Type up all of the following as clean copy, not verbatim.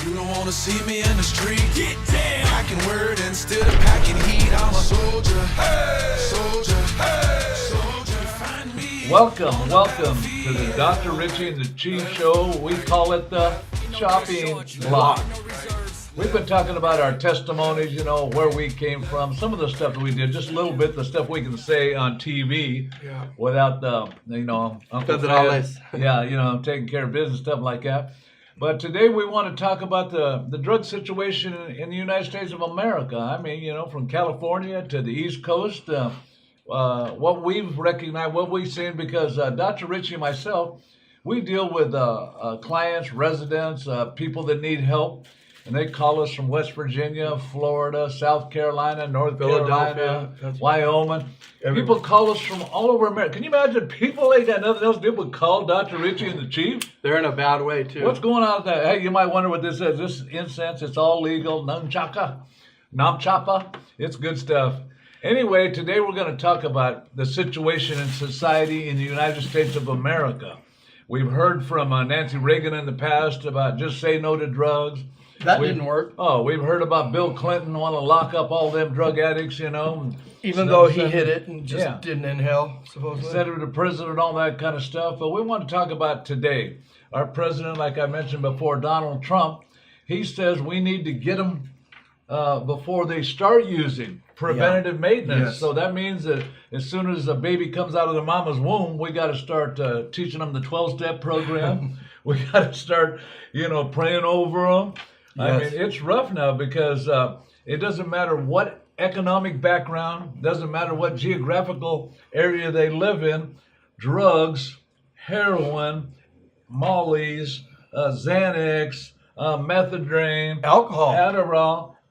You don't wanna see me in the street. Get down. Packing word instead of packing heat. I'm a soldier. Hey, soldier. Hey, soldier. Find me. Welcome to the Dr. Richie and the Chief Show. We call it the Chopping Block. We've been talking about our testimonies, you know, where we came from, some of the stuff that we did, just a little bit, the stuff we can say on TV without the, you know, Uncle Fred, taking care of business, stuff like that. But today we want to talk about the drug situation in the United States of America. I mean, you know, from California to the East Coast, what we've recognized, what we've seen, because Dr. Richie and myself, we deal with clients, residents, people that need help. And they call us from West Virginia, Florida, South Carolina, North Carolina, Wyoming. People call us from all over America. Can you imagine people ain't got nothing else to do but call Dr. Richie and the Chief? They're in a bad way, too. What's going on there? Hey, you might wonder what this is. This is incense. It's all legal. Namchapa. It's good stuff. Anyway, today we're going to talk about the situation in society in the United States of America. We've heard from Nancy Reagan in the past about just say no to drugs. That didn't work. Oh, we've heard about Bill Clinton want to lock up all them drug addicts, you know. Even though he hit it and just didn't inhale, supposedly. Sent him to prison and all that kind of stuff. But we want to talk about today. Our president, like I mentioned before, Donald Trump, he says we need to get them before they start using preventative maintenance. Yes. So that means that as soon as a baby comes out of the mama's womb, we got to start teaching them the 12-step program. We got to start, you know, praying over them. Yes. I mean, it's rough now because it doesn't matter what economic background, doesn't matter what geographical area they live in, drugs, heroin, mollies, Xanax, methadone,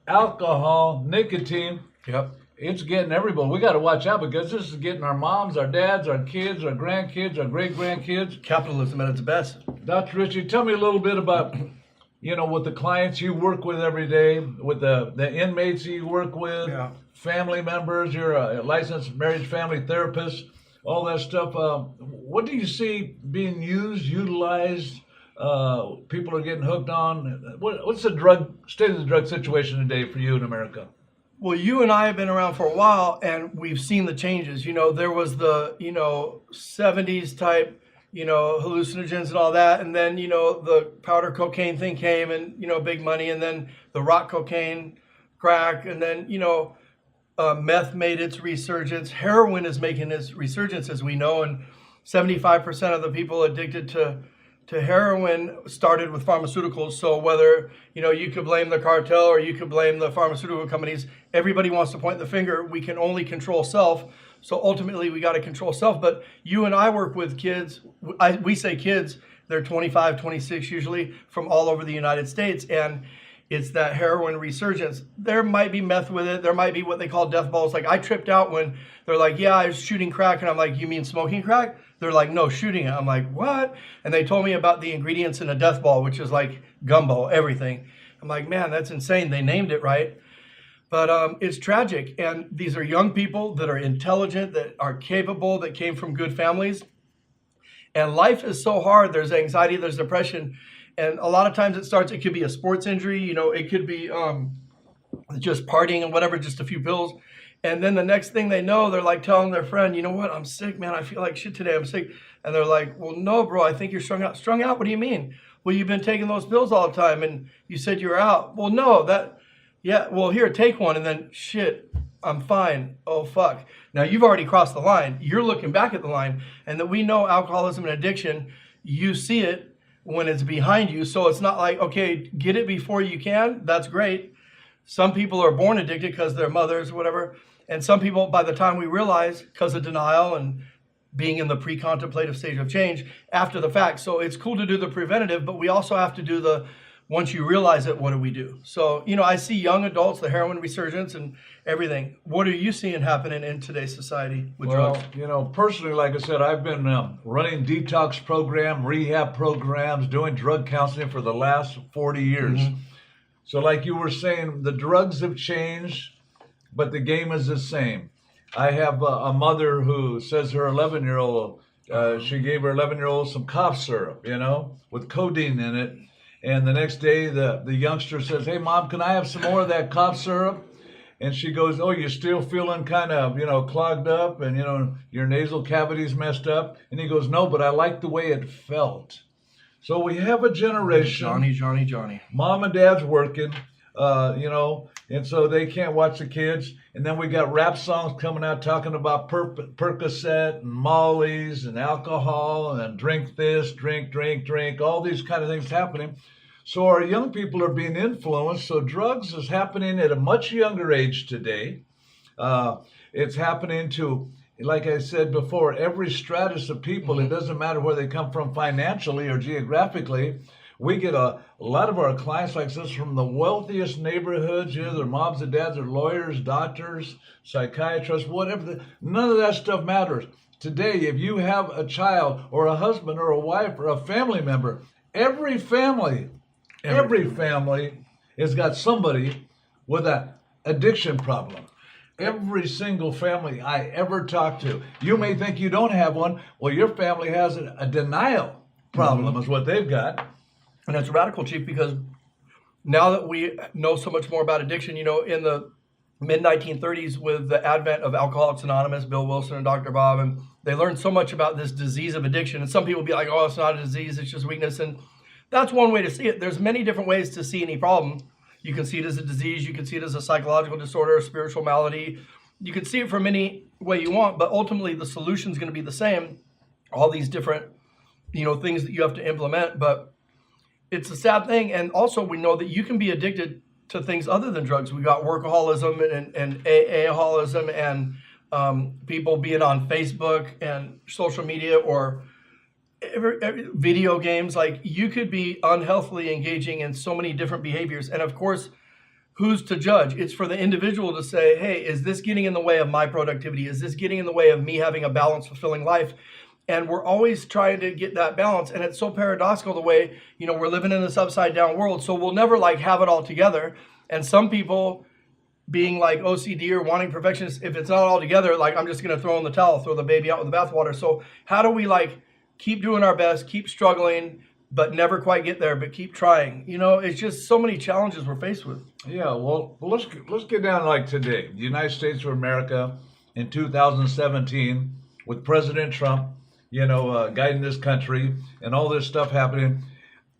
alcohol, nicotine. Yep. It's getting everybody. We got to watch out because this is getting our moms, our dads, our kids, our grandkids, our great-grandkids. Capitalism at its best. Dr. Richie, tell me a little bit about, you know, with the clients you work with every day, with the inmates you work with, family members, you're a licensed marriage family therapist, all that stuff. What do you see being used, utilized, people are getting hooked on? What's the state of the drug situation today for you in America? Well, you and I have been around for a while, and we've seen the changes. You know, there was the, 70s type, hallucinogens and all that. And then, the powder cocaine thing came and, big money. And then the rock cocaine, crack. And then, meth made its resurgence. Heroin is making its resurgence, as we know. And 75% of the people addicted to heroin started with pharmaceuticals. So whether, you could blame the cartel or you could blame the pharmaceutical companies, everybody wants to point the finger. We can only control self. So ultimately we got to control self. But you and I work with kids. We say kids, they're 25, 26 usually, from all over the United States. And it's that heroin resurgence. There might be meth with it. There might be what they call death balls. Like I tripped out when they're like, yeah, I was shooting crack. And I'm like, you mean smoking crack? They're like, no, shooting it. I'm like, what? And they told me about the ingredients in a death ball, which is like gumbo, everything. I'm like, man, that's insane. They named it right. But it's tragic. And these are young people that are intelligent, that are capable, that came from good families. And life is so hard. There's anxiety, there's depression. And a lot of times it could be a sports injury. It could be just partying and whatever, just a few pills. And then the next thing they know, they're like telling their friend, you know what, I'm sick, man. I feel like shit today. I'm sick. And they're like, well, no, bro, I think you're strung out. Strung out? What do you mean? Well, you've been taking those pills all the time and you said you were out. Well, no, well, here, take one. And then, shit, I'm fine. Oh, fuck. Now, you've already crossed the line. You're looking back at the line. And that we know alcoholism and addiction, you see it when it's behind you. So it's not like, okay, get it before you can. That's great. Some people are born addicted because their mothers or whatever. And some people, by the time we realize, because of denial and being in the pre-contemplative stage of change, after the fact. So it's cool to do the preventative, but we also have to do once you realize it, what do we do? So, I see young adults, the heroin resurgence and everything. What are you seeing happening in today's society with drugs? Personally, like I said, I've been running detox program, rehab programs, doing drug counseling for the last 40 years. Mm-hmm. So like you were saying, the drugs have changed, but the game is the same. I have a mother who says her 11-year-old, she gave her 11-year-old some cough syrup, with codeine in it. And the next day, the youngster says, "Hey, Mom, can I have some more of that cough syrup?" And she goes, "Oh, you're still feeling kind of, clogged up and, your nasal cavity's messed up?" And he goes, "No, but I like the way it felt." So we have a generation. Johnny. Mom and Dad's working, and so they can't watch the kids. And then we got rap songs coming out talking about Percocet and Molly's and alcohol and drink this, drink, all these kind of things happening. So our young people are being influenced. So drugs is happening at a much younger age today. It's happening to, like I said before, every stratus of people. It doesn't matter where they come from financially or geographically. We get a lot of our clients like this from the wealthiest neighborhoods. Their moms and dads are lawyers, doctors, psychiatrists, whatever. None of that stuff matters. Today, if you have a child or a husband or a wife or a family member, every family has got somebody with an addiction problem. Every single family I ever talked to. You may think you don't have one. Well, your family has a denial problem is what they've got. And it's radical, Chief, because now that we know so much more about addiction, in the mid-1930s with the advent of Alcoholics Anonymous, Bill Wilson and Dr. Bob, and they learned so much about this disease of addiction. And some people be like, "Oh, it's not a disease, it's just weakness." And that's one way to see it. There's many different ways to see any problem. You can see it as a disease. You can see it as a psychological disorder, a spiritual malady. You can see it from any way you want, but ultimately the solution is going to be the same. All these different, things that you have to implement, but it's a sad thing. And also we know that you can be addicted to things other than drugs. We got workaholism and AAholism and people being on Facebook and social media or video games. Like, you could be unhealthily engaging in so many different behaviors. And of course, who's to judge? It's for the individual to say, hey, is this getting in the way of my productivity? Is this getting in the way of me having a balanced, fulfilling life? And we're always trying to get that balance. And it's so paradoxical the way, we're living in this upside down world. So we'll never have it all together. And some people being like OCD or wanting perfection, if it's not all together, I'm just going to throw in the towel, throw the baby out with the bathwater. So how do we keep doing our best, keep struggling, but never quite get there, but keep trying? It's just so many challenges we're faced with. Yeah, well let's get down today. The United States of America in 2017 with President Trump, guiding this country and all this stuff happening.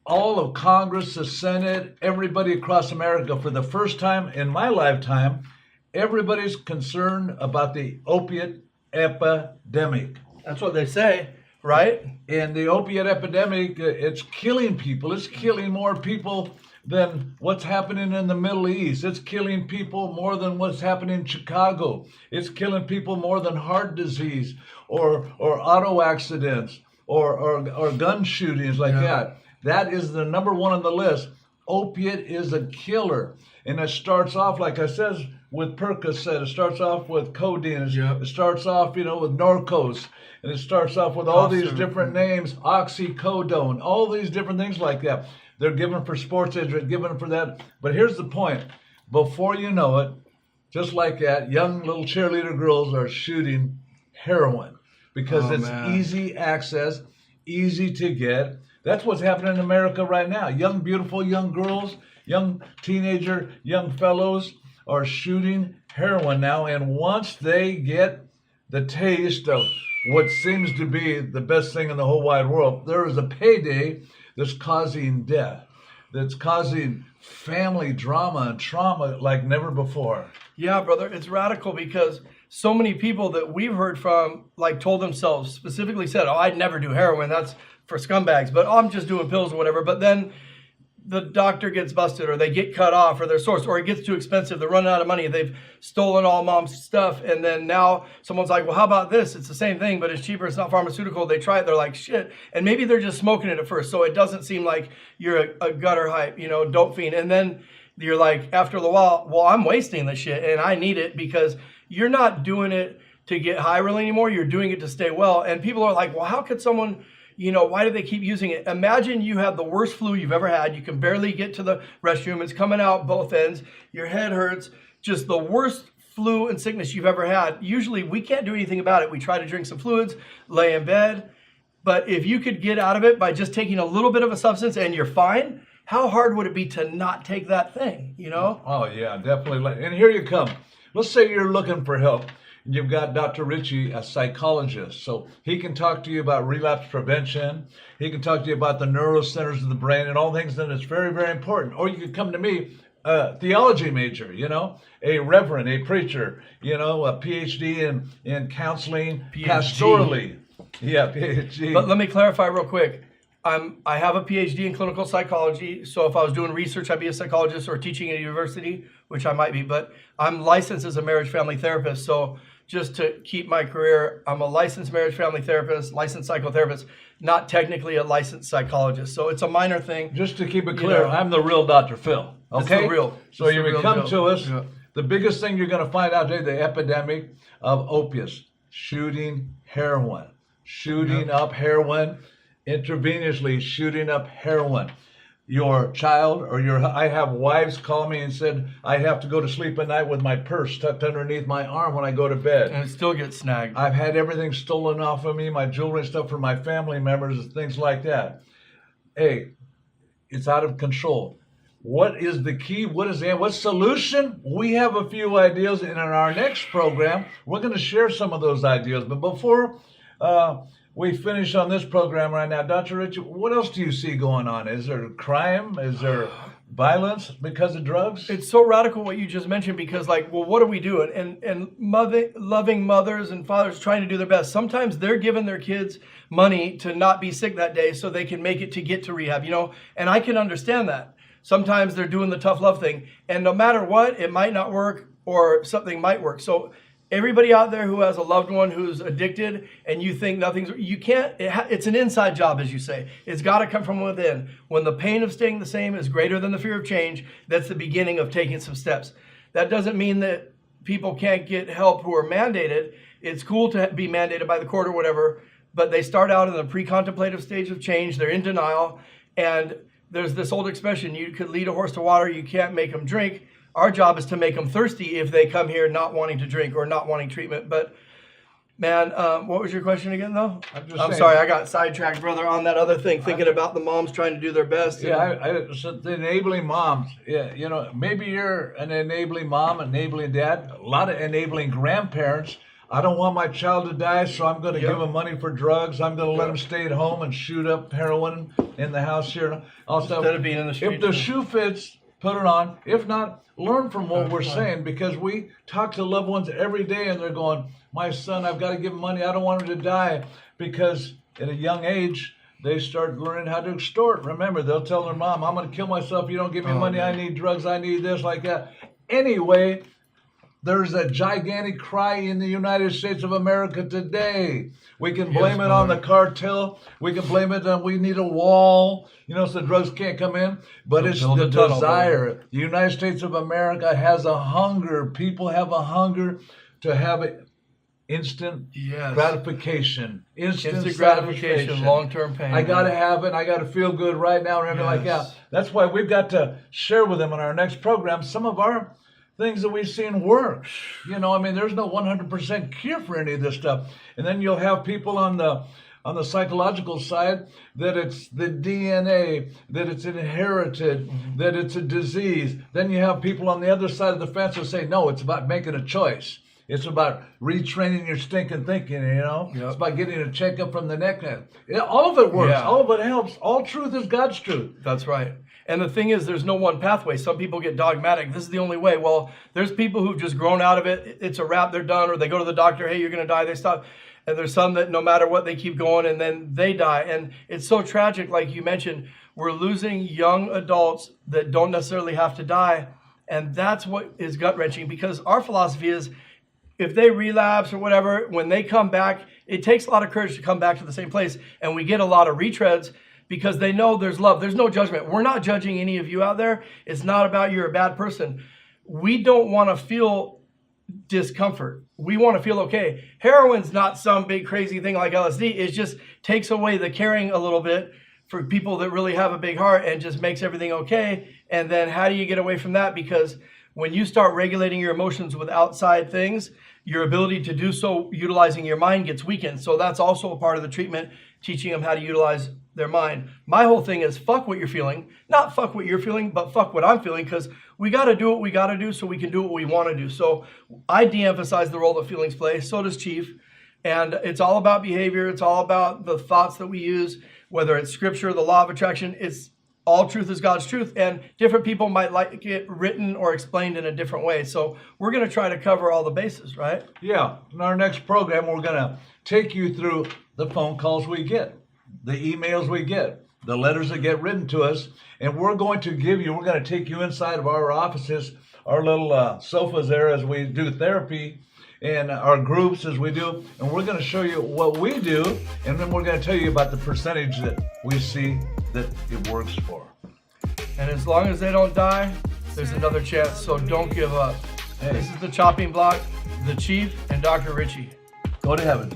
All of Congress, the Senate, everybody across America, for the first time in my lifetime, everybody's concerned about the opiate epidemic. That's what they say, right? And the opiate epidemic, it's killing people. It's killing more people than what's happening in the Middle East. It's killing people more than what's happening in Chicago. It's killing people more than heart disease or auto accidents or gun shootings that. That is the number one on the list. Opiate is a killer. And it starts off, like I said, with Percocet. It starts off with codeine. It starts off, with Norcos. And it starts off with all these different names, oxycodone, all these different things like that. They're given for sports injury, given for that. But here's the point. Before you know it, just like that, young little cheerleader girls are shooting heroin because it's easy access, easy to get. That's what's happening in America right now. Young, beautiful young girls, young teenager, young fellows are shooting heroin now. And once they get the taste of what seems to be the best thing in the whole wide world, there is a payday that's causing death, that's causing family drama and trauma like never before. Yeah, brother, it's radical because so many people that we've heard from told themselves, specifically said, "Oh, I'd never do heroin. That's for scumbags, but I'm just doing pills or whatever." But then the doctor gets busted or they get cut off or their source, or it gets too expensive. They're running out of money. They've stolen all mom's stuff. And then now someone's like, "Well, how about this? It's the same thing, but it's cheaper. It's not pharmaceutical." They try it. They're like, "Shit." And maybe they're just smoking it at first. So it doesn't seem like you're a gutter hype, dope fiend. And then you're like, after a while, well, I'm wasting this shit and I need it, because you're not doing it to get high really anymore. You're doing it to stay well. And people are like, "Well, how could someone, why do they keep using it?" Imagine you have the worst flu you've ever had. You can barely get to the restroom. It's coming out both ends. Your head hurts. Just the worst flu and sickness you've ever had. Usually we can't do anything about it. We try to drink some fluids, lay in bed. But if you could get out of it by just taking a little bit of a substance and you're fine, how hard would it be to not take that thing, you know? Oh, yeah, definitely. And here you come. Let's say you're looking for help. And you've got Dr. Richie, a psychologist. So he can talk to you about relapse prevention. He can talk to you about the neurocenters of the brain and all things that is very, very important. Or you could come to me, a theology major, you know, a reverend, a preacher, you know, a PhD in counseling, pastorally. Yeah, PhD. But let me clarify real quick. I have a PhD in clinical psychology, so if I was doing research, I'd be a psychologist, or teaching at a university, which I might be, but I'm licensed as a marriage family therapist. So just to keep my career, I'm a licensed marriage family therapist, licensed psychotherapist, not technically a licensed psychologist. So it's a minor thing. Just to keep it clear, I'm the real Dr. Phil. Okay? The real. So you would come to us. Yeah. The biggest thing you're going to find out today, the epidemic of opiates, shooting heroin, shooting up heroin, intravenously shooting up heroin. Your child or I have wives call me and said, I have to go to sleep at night with my purse tucked underneath my arm when I go to bed. And it still gets snagged. I've had everything stolen off of me, my jewelry and stuff from my family members and things like that. Hey, it's out of control. What is the key? What solution? We have a few ideas, and in our next program, we're going to share some of those ideas. But before we finish on this program right now, Dr. Richie, what else do you see going on? Is there crime? Is there violence because of drugs? It's so radical what you just mentioned, because like, well, what are we doing? And loving mothers and fathers trying to do their best. Sometimes they're giving their kids money to not be sick that day so they can make it to get to rehab, you know? And I can understand that. Sometimes they're doing the tough love thing. And no matter what, it might not work or something might work. So everybody out there who has a loved one who's addicted and you think it's an inside job, as you say. It's got to come from within. When the pain of staying the same is greater than the fear of change, that's the beginning of taking some steps. That doesn't mean that people can't get help who are mandated. It's cool to be mandated by the court or whatever, but they start out in the pre-contemplative stage of change. They're in denial. And there's this old expression, you could lead a horse to water, you can't make them drink. Our job is to make them thirsty if they come here not wanting to drink or not wanting treatment. But man, what was your question again, though? I'm sorry, I got sidetracked, brother, on that other thing, thinking about the moms trying to do their best. Yeah, so the enabling moms. Yeah, you know, maybe you're an enabling mom, enabling dad, a lot of enabling grandparents. I don't want my child to die, so I'm going to give him money for drugs. I'm going to let him stay at home and shoot up heroin in the house here. Also, instead of being in the street. If the shoe fits, put it on. If not, learn from what we're saying, because we talk to loved ones every day and they're going, my son, I've got to give him money. I don't want him to die, because at a young age, they start learning how to extort. Remember, they'll tell their mom, I'm going to kill myself. You don't give me money. I need drugs. I need this, like that. Anyway, there's a gigantic cry in the United States of America today. We can blame it on the cartel. We can blame it on we need a wall, you know, so the drugs can't come in. But it's the desire. The United States of America has a hunger. People have a hunger to have instant gratification. Instant gratification, long-term pain. I got to have it. I got to feel good right now and everything like that. That's why we've got to share with them in our next program some of our things that we've seen work. You know, I mean, there's no 100% cure for any of this stuff. And then you'll have people on the psychological side that it's the DNA, that it's inherited, that it's a disease. Then you have people on the other side of the fence that say, no, it's about making a choice. It's about retraining your stinking thinking, you know? Yep. It's about getting a checkup from the neck. All of it works. Yeah. All of it helps. All truth is God's truth. That's right. And the thing is, there's no one pathway. Some people get dogmatic. This is the only way. Well, there's people who've just grown out of it. It's a wrap. They're done. Or they go to the doctor. Hey, you're going to die. They stop. And there's some that no matter what, they keep going and then they die. And it's so tragic. Like you mentioned, we're losing young adults that don't necessarily have to die. And that's what is gut-wrenching, because our philosophy is if they relapse or whatever, when they come back, it takes a lot of courage to come back to the same place. And we get a lot of retreads, because they know there's love. There's no judgment. We're not judging any of you out there. It's not about you're a bad person. We don't want to feel discomfort. We want to feel okay. Heroin's not some big crazy thing like LSD. It just takes away the caring a little bit for people that really have a big heart and just makes everything okay. And then how do you get away from that? Because when you start regulating your emotions with outside things, your ability to do so utilizing your mind gets weakened. So that's also a part of the treatment, teaching them how to utilize their mind. My whole thing is fuck what you're feeling, not fuck what you're feeling, but fuck what I'm feeling, because we got to do what we got to do so we can do what we want to do. So I de-emphasize the role that feelings play. So does Chief. And it's all about behavior. It's all about the thoughts that we use, whether it's scripture, the law of attraction. It's all truth is God's truth. And different people might like it written or explained in a different way. So we're going to try to cover all the bases, right? Yeah. In our next program, we're going to take you through the phone calls we get, the emails we get, the letters that get written to us. And we're going to take you inside of our offices, our little sofas there as we do therapy, and our groups as we do, and we're going to show you what we do, and then we're going to tell you about the percentage that we see that it works for. And as long as they don't die, there's another chance, so don't give up. Hey. This is the Chopping Block, the Chief and Dr. Richie. Go to heaven.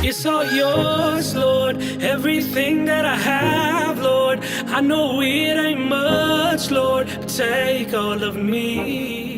It's all yours, Lord, everything that I have, Lord. I know it ain't much, Lord, but take all of me.